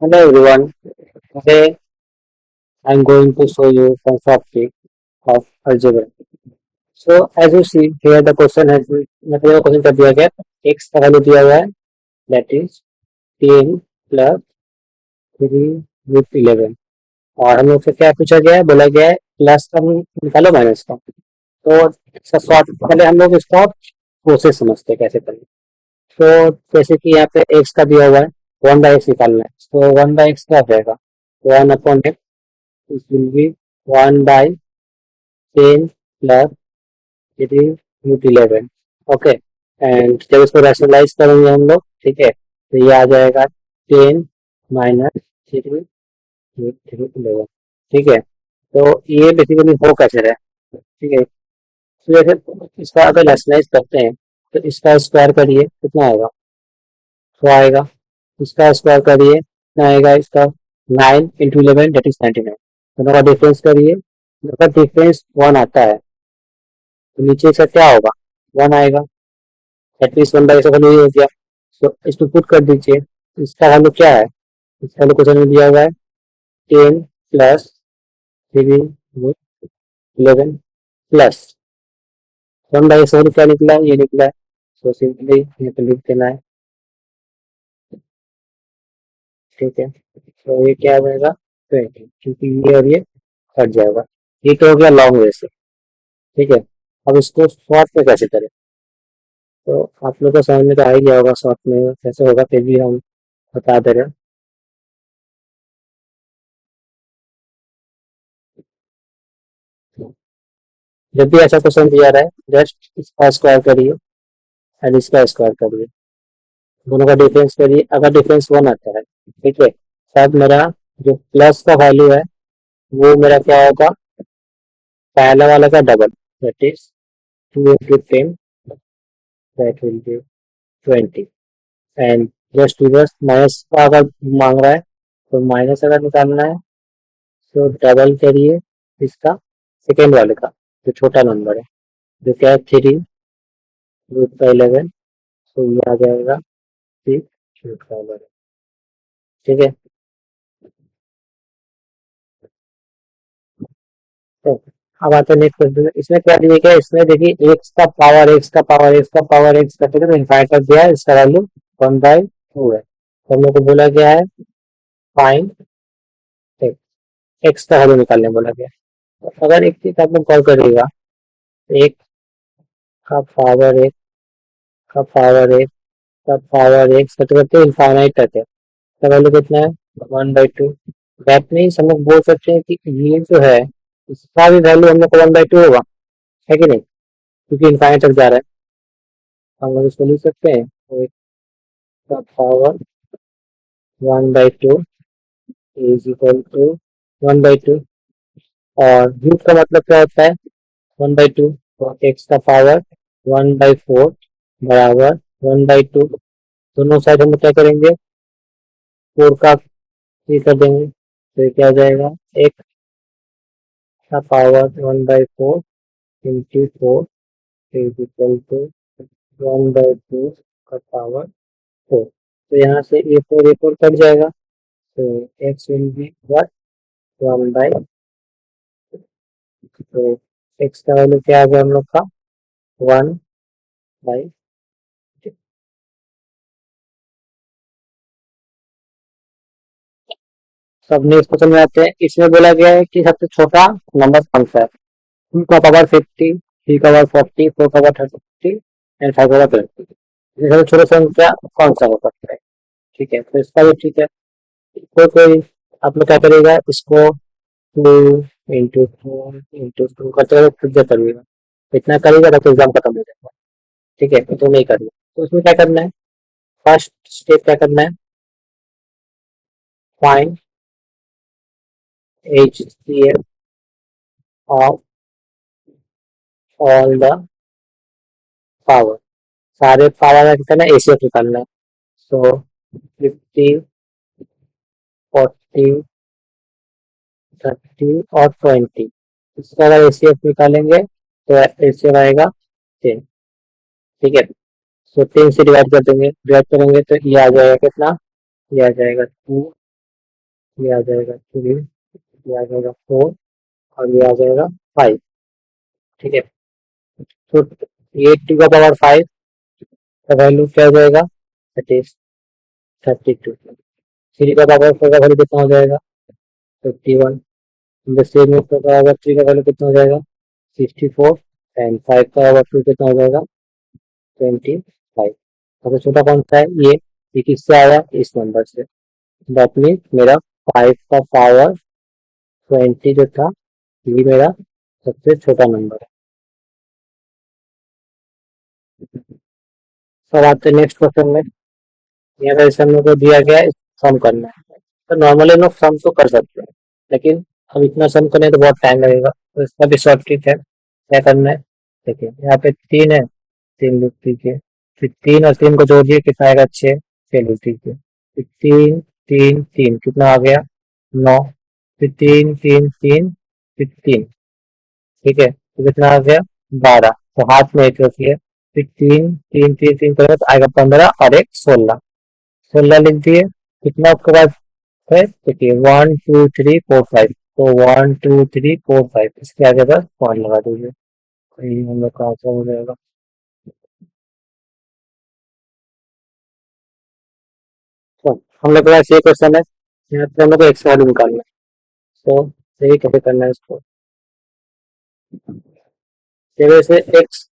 Hello everyone. Today I'm going to show you some topic of algebra. So as you see here the question has मतलब question कर दिया गया x का value दिया हुआ है that is 10 plus 3 with 11 और हम लोग से क्या पूछा गया है बोला गया है प्लस का निकालो माइनस का तो इसका शॉर्ट पहले हम लोग इसका प्रोसेस समझते हैं कैसे करें तो जैसे कि यहाँ पे x का दिया हुआ है 1/x निकालना है तो 1/x क्या हो जाएगा 1/x this will be 1 by 10 plus 3 root 11 okay and जब इसको रैशनलाइज करेंगे हम लोग ठीक है तो ये आ जाएगा 10 माइनस 3 रूट 11 ठीक है तो ये बेसिकली हो कैसे रहा है ठीक है तो जैसे इसका अगर रैशनलाइज करते हैं तो इसका स्क्वायर करिए कितना आएगा 100 आएगा इसका स्क्वायर करिए कितना आएगा इसका 9 into 11 that is 99 दोनों का डिफरेंस करिए अगर डिफरेंस 1 आता है तो नीचे से क्या होगा 1 आएगा एटलीस्ट 1/x का वैल्यू हो गया तो इसको पुट कर दीजिए इसका वैल्यू क्या है इसका वैल्यू क्वेश्चन में दिया हुआ है 10 प्लस 3 11 प्लस 1/x वैल्यू क्या निकला है ये निकला है सो सिंपली यहाँ पे लिख देना है ठीक है तो ये क्या हो जाएगा 20 क्योंकि ये और ये कट जाएगा ये तो हो गया लॉन्ग वे से ठीक है अब इसको शॉर्ट में कैसे करें तो आप लोग को समझ में तो आ ही गया होगा शॉर्ट में कैसे होगा फिर भी हम बता दे रहे हैं जब भी ऐसा क्वेश्चन दिया रहा है जस्ट इसका स्क्वायर करिए एंड इसका स्क्वायर करिए दोनों का डिफरेंस करिए अगर डिफरेंस 1 आता है ठीक है शायद मेरा जो प्लस का वैल्यू है वो मेरा क्या होगा पहला वाला का double that is 2 into 10 that will be 20 and just reverse minus का अगर मांग रहा है तो माइनस अगर निकालना है तो डबल करिए इसका सेकेंड वाले का जो छोटा नंबर है जो क्या है 3 रूट 11 तो ये आ जाएगा 6 रूट 11 ठीक है तो अब आते हैं नेक्स्ट क्वेश्चन इसमें क्या दिया गया इसमें देखिए एक्स करते तो इनफाइनाइट तक दिया है इसका वैल्यू 1/2 है तो हम लोग को बोला गया है फाइंड एक्स का वैल्यू निकालने बोला गया है तो अगर एक चीज आप लोग कॉल करिएगा एक का पावर एक का पावर एक का पावर एक करते करते इनफाइनाइट तक है इसका वैल्यू कितना है 1/2 दैट मीन्स हम लोग बोल सकते हैं कि ये जो है इसका भी वैल्यू हम लोग को 1/2 होगा है कि नहीं क्योंकि इनफाइनाइट तक जा रहा है हम लोग इसको लिख सकते हैं तो एक का पावर 1/2 इज इक्वल टू 1/2 और रूट का मतलब क्या होता है 1/2 तो एक्स का पावर 1/4 बराबर 1/2 दोनों साइड हम लोग क्या करेंगे 4 का ये कर देंगे तो ये क्या हो जाएगा एक्स का power 1/4 into 4 is equal to 1/2 का पावर 4 तो यहाँ से ए फोर कट जाएगा तो एक्स विल बी व्हाट 1/, तो एक्स का वैल्यू क्या आ गया हम लोग का 1/, सब नेक्स्ट क्वेश्चन में आते हैं इसमें बोला गया है कि सबसे छोटा नंबर कौन सा है 2 का पावर 50 3 का पावर 40 4 का पावर 30 एंड 5 का पावर 20 सबसे छोटा संख्या कौन सा हो सकता है ठीक है तो इसका भी ठीक है कोई कोई आप लोग क्या करेगा इसको 2 into 4 into 2 करते हुए खुद से करिएगा इतना करेगा तो एग्जाम खत्म हो जाएगा ठीक है तो नहीं करना तो इसमें क्या करना है फर्स्ट स्टेप क्या करना है find HCF of all the power सारे पावर का ना एसीएफ निकालना है सो 50 40 30 और 20 इसका अगर एसीएफ निकालेंगे तो एसीएफ आएगा 10 ठीक है सो 10 से डिवाइड कर देंगे डिवाइड करेंगे तो ये आ जाएगा कितना ये आ जाएगा 2 ये आ जाएगा 3, ये आ जाएगा 4 और ये आ जाएगा 5। ठीक है, तो ये टू का पावर 5 का वैल्यू क्या हो जाएगा, दैट इज 32। थ्री का पावर 4 का वैल्यू कितना हो जाएगा, 51। सेम में फोर का पावर 3 का वैल्यू कितना हो जाएगा, 64। एंड 5 का पावर 2 कितना हो जाएगा, 25। सबसे छोटा कौन सा है, ये किससे आया, इस नंबर से। दैट मीन मेरा 5 का पावर 20 जो था, ये मेरा सबसे छोटा नंबर है। अब आते हैं नेक्स्ट क्वेश्चन में। यहाँ पर इस हम लोग को दिया गया है सम करना है। तो नॉर्मली हम लोग सम तो कर सकते हैं, लेकिन अब इतना सम करने तो बहुत टाइम लगेगा, तो इसका भी शॉर्ट ट्रिक है। क्या करना है, देखिए यहाँ पे 3 है, 3 लूप कीजिए, फिर 3 और 3 को जोड़िए, कितना आएगा, 6, 6 लूप कीजिए, फिर 3 3 3 कितना आ गया, 9, फिर 3 3 3, फिर 3, ठीक है, तो कितना आ गया, 12। तो हाथ में एक रखिए, फिर 3 3 3 3 करेंगे तो आएगा 15 और एक 16, 16 लिख दिए। कितना आपके पास है, देखिए 1 2 3 4 5, तो 1 2 3 4 5, इसके आगे बस पॉइंट लगा दीजिए, कहीं हम लोग का आंसर हो जाएगा। तो हम लोग के पास ये क्वेश्चन है, यहाँ पे हम लोग को एक्स वैल्यू निकालना है। तो सही कैसे करना है इसको, जैसे से एक्स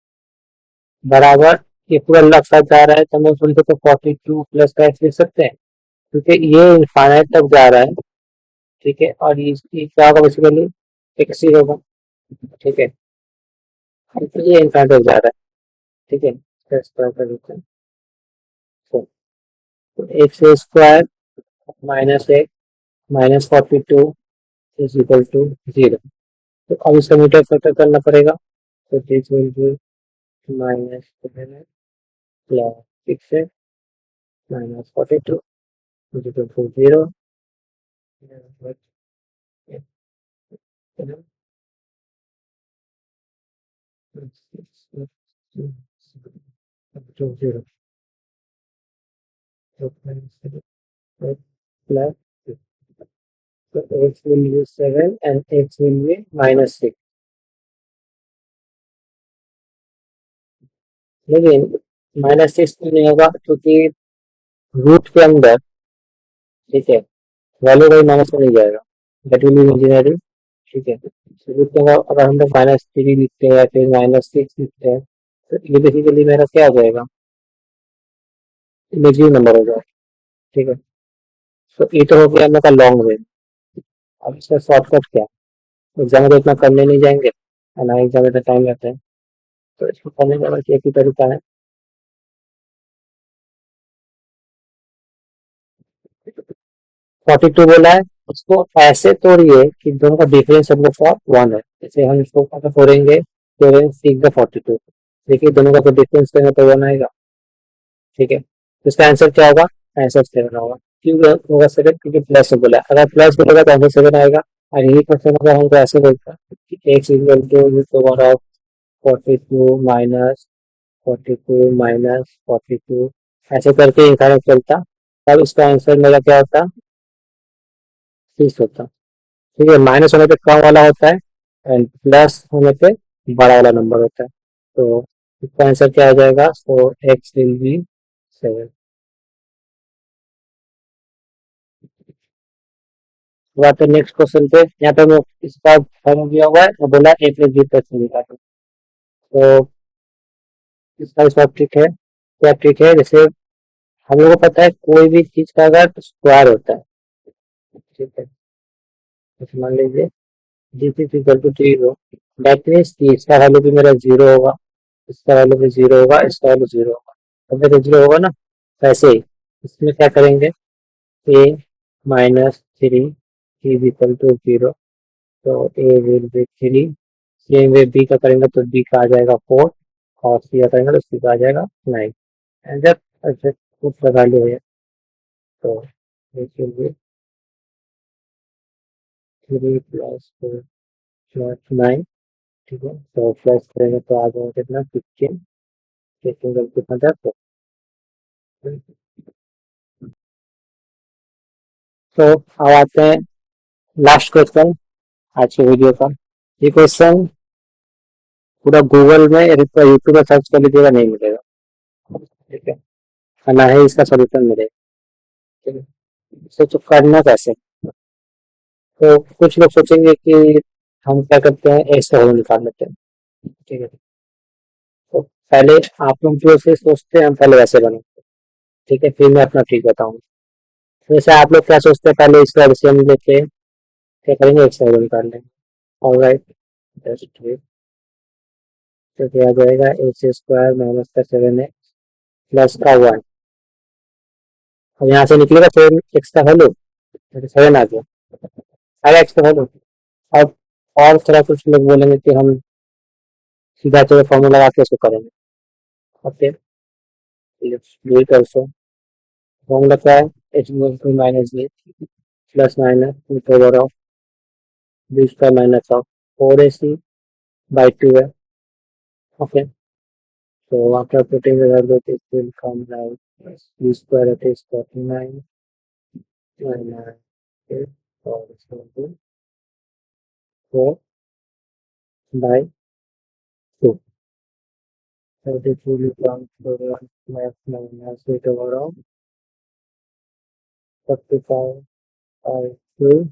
बराबर, ये पूरा लग साथ जा रहा है तो हम लोग थोड़ी तो 42 प्लस का एक्स लिख सकते हैं, क्योंकि ये इनफाइनाइट तक जा रहा है। ठीक है, और ये क्या होगा, बेसिकली एक्स ही होगा। ठीक है, इसलिए इनफाइनाइट तक जा रहा है। ठीक है, तो स्क्वायर कर देते हैं। तो एक्स स्क्वायर माइनस एक माइनस 42 इज इक्वल टू 0। तो अब इसका मीटर फैक्टर करना पड़ेगा, तो this will be minus 7 plus 6 minus 42 is equal to 0। to 0 plus so x will be 7 and x will be minus 6, लेकिन -6 क्यों नहीं होगा, क्योंकि रूट के अंदर, ठीक है, वैल्यू कोई माइनस में नहीं जाएगा, दैट विल बी इमेजिनरी। ठीक है, तो रूट के अंदर अगर हम लोग -3 लिखते हैं या फिर -6 लिखते हैं, तो ये बेसिकली मेरा क्या हो जाएगा, इमेजिनरी नंबर हो जाएगा। ठीक है, तो ये तो हो गया हम लोग का लॉन्ग वे। अब इसका शॉर्टकट क्या है, एग्जाम में तो इतना करने नहीं जाएंगे, और ना एग्जाम में तो टाइम लगता है, तो इसको करने का बस एक ही तरीका है। 42 बोला है, उसको ऐसे तोड़िए कि दोनों का डिफरेंस हम लोग का 1 है। जैसे हम इसको अगर तोड़ेंगे, सीख द 42, देखिए दोनों का डिफरेंस करेंगे तो 1 आएगा। ठीक है, तो इसका आंसर क्या होगा, आंसर 7 होगा। क्यों होगा 7, क्योंकि प्लस से बोला है। अगर प्लस बोलेगा तो आंसर 7 आएगा। और यही क्वेश्चन अगर हमको ऐसे बोलता कि x equal to root over of 42 minus 42 minus 42, ऐसे करके इंसाइड चलता, तब इसका आंसर मेरा क्या होता, 6 होता। ठीक है, माइनस होने पे कम वाला होता है एंड प्लस होने पे बड़ा वाला नंबर होता है। तो इसका आंसर क्या हो जाएगा, सो एक्स विल बी 7। बात है नेक्स्ट क्वेश्चन पे, यहाँ पे हमें इसका फॉर्म दिया हुआ है और बोला ए प्लस बी प्लस सी निकालो। तो इसका सब ट्रिक है, क्या ट्रिक है, जैसे हम लोगों को पता है कोई भी चीज का अगर स्क्वायर होता है, ठीक है, जैसे मान लीजिए this is equal to 0, that means कि इसका वैल्यू भी मेरा 0 होगा, इसका वैल्यू भी 0 होगा, इसका वैल्यू 0 होगा, अब तो 0 होगा ना। तो ऐसे ही इसमें क्या करेंगे, ए -3 इज इक्वल टू 0, तो A will be 3, same way B का करेंगे तो बी का आ जाएगा 4, और सी का करेंगे तो सी का आ जाएगा 9। एंड जब ऐसे कुछ वैल्यू है, तो this will be 3 plus 4 plus 9। ठीक है, तो प्लस करेंगे तो आ जाएगा कितना, 15, 15 कितना था, तो तो अब आते हैं लास्ट क्वेश्चन आज के वीडियो का। ये क्वेश्चन पूरा गूगल में यूट्यूब में सर्च कर लीजिएगा, नहीं मिलेगा। ठीक है, और ना ही इसका सोल्यूशन मिलेगा। ठीक है, सोचो करना कैसे। तो कुछ लोग सोचेंगे कि हम क्या करते हैं, एक्स का वैल्यू निकाल लेते हैं। ठीक है, तो पहले आप लोग जो से सोचते हैं हम पहले वैसे बनाते हैं। ठीक है, फिर मैं अपना ठीक बताऊंगा। वैसे आप लोग क्या सोचते हैं, पहले इसका एलसीएम लेके क्या करेंगे, एक्स का वैल्यू निकाल लेंगे। ऑलराइट, दैट्स ठीक। तो क्या आ जाएगा, एक्स स्क्वायर माइनस का 7x प्लस का 1। अब यहाँ से निकलेगा 7x का वैल्यू, 7 आ गया, 5x का वैल्यू। अब और थोड़ा कुछ लोग बोलेंगे कि हम सीधा चलो फॉर्मूला लगा के इसको करेंगे। Okay, let's do it also. Formula क्या है, H to minus B plus minus root over of B square minus of 4ac by 2 है। Okay, so after putting the value it will come out as b square, it is 49 minus 8 or equal 4 by 2. So this will become 1 plus minus 8 over of 45 by 2.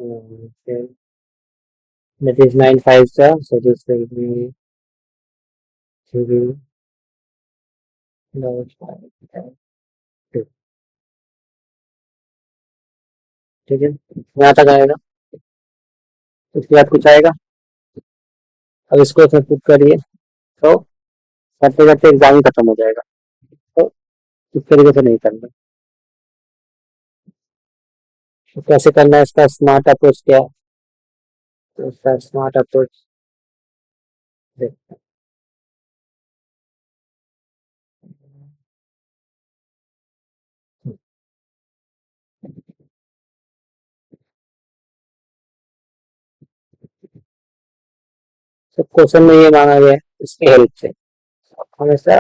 Okay. That is 9 5 sir. So this will be 3 plus 5 2. ठीक है, यहाँ तक आएगा। उसके बाद कुछ आएगा, अब इसको फिर पुट करिए तो करते करते एग्जाम ही खत्म हो जाएगा। तो इस तरीके से नहीं करना। तो कैसे करना है, इसका स्मार्ट अप्रोच क्या है, तो इसका स्मार्ट अप्रोच देखते हैं। तो क्वेश्चन में ये मांगा गया है, इसकी हेल्प से हमेशा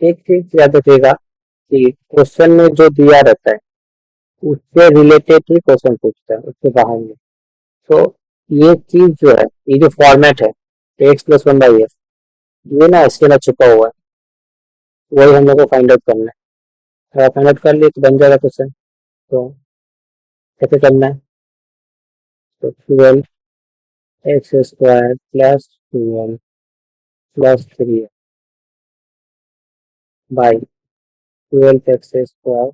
एक चीज याद रखिएगा कि क्वेश्चन में जो दिया रहता है उससे रिलेटेड ही क्वेश्चन पूछता है, उसके बाहर में। तो ये चीज जो है, ये जो फॉर्मेट है x plus one by x, ये ना इसके अंदर छुपा हुआ है, वही हम लोग को फाइंड आउट करना है। अगर फाइंड आउट कर लिए तो बन जाएगा क्वेश्चन। तो कैसे करना है, तो 12x square plus 2 plus 3 by 12x square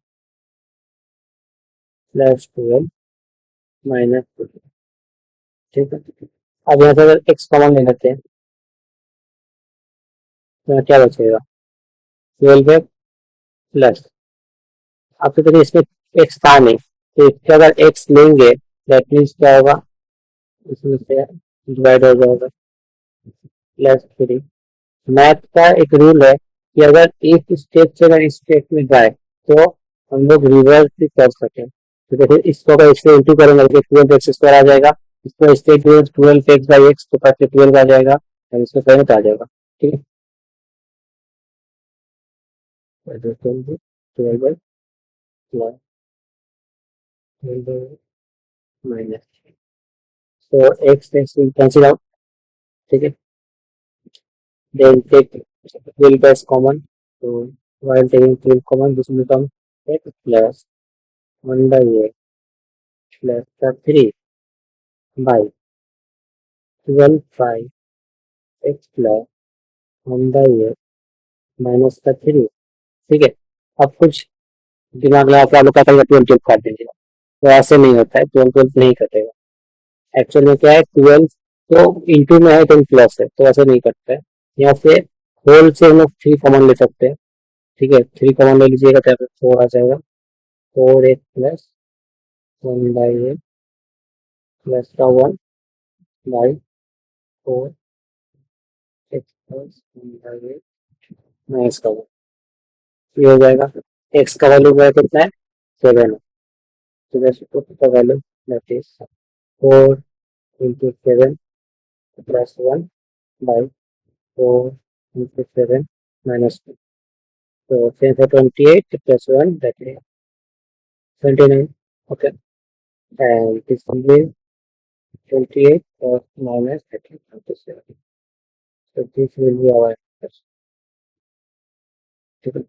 plus 12 minus 2। ठीक है, अब यहाँ से अगर x कॉमन ले लेते हैं तो यहाँ क्या बचेगा, 12 प्लस, अब तो देखिए इसमें x था नहीं, तो इसके अगर x लेंगे दैट मीन्स क्या होगा, इसमें से डिवाइड हो जाएगा प्लस 3। मैथ का एक रूल है कि अगर एक स्टेप से अगर इस स्टेप में जाए तो हम लोग रिवर्स भी कर सकें। तो देखिए इसको अगर इससे इंटू करेंगे तो 12 एक्स स्क्वायर आ जाएगा, इसको स्टेप 12 एक्स बाई एक्स तो करके 12 आ जाएगा और इसको सेवन आ जाएगा। ठीक है, 12 बाई 12 माइनस, तो एक्स कैंसिल आउट। ठीक है, then take 12 as common, so while taking 12 common this will become x plus 1 by x plus the 3 by 12 by x plus 1 by x minus the 3। ठीक है, अब कुछ दिमाग लगा के आप लोग क्या करेंगे, 12 काट देंगे। तो ऐसे नहीं होता है, 12 नहीं कटेगा। एक्चुअल में क्या है, 12 तो इंटू में है तो प्लस है, तो ऐसे नहीं कटता है। यहाँ से होल से हम लोग 3 कॉमन ले सकते हैं। ठीक है, 3 कॉमन ले लीजिएगा तो यहाँ पे 4 आ जाएगा, 4x plus 1 by x plus का 1 by 4x plus 1 by x minus का 1। ये हो जाएगा, एक्स का वैल्यू क्या कितना है, 7 है। तो वैसे तो का value that is 4 into 7 plus 1 by 4 into 7 minus 2। तो 10 से 28 plus 1 that is 29. Okay. And this will be 28 plus minus 13.7. So this will be our answer. Okay.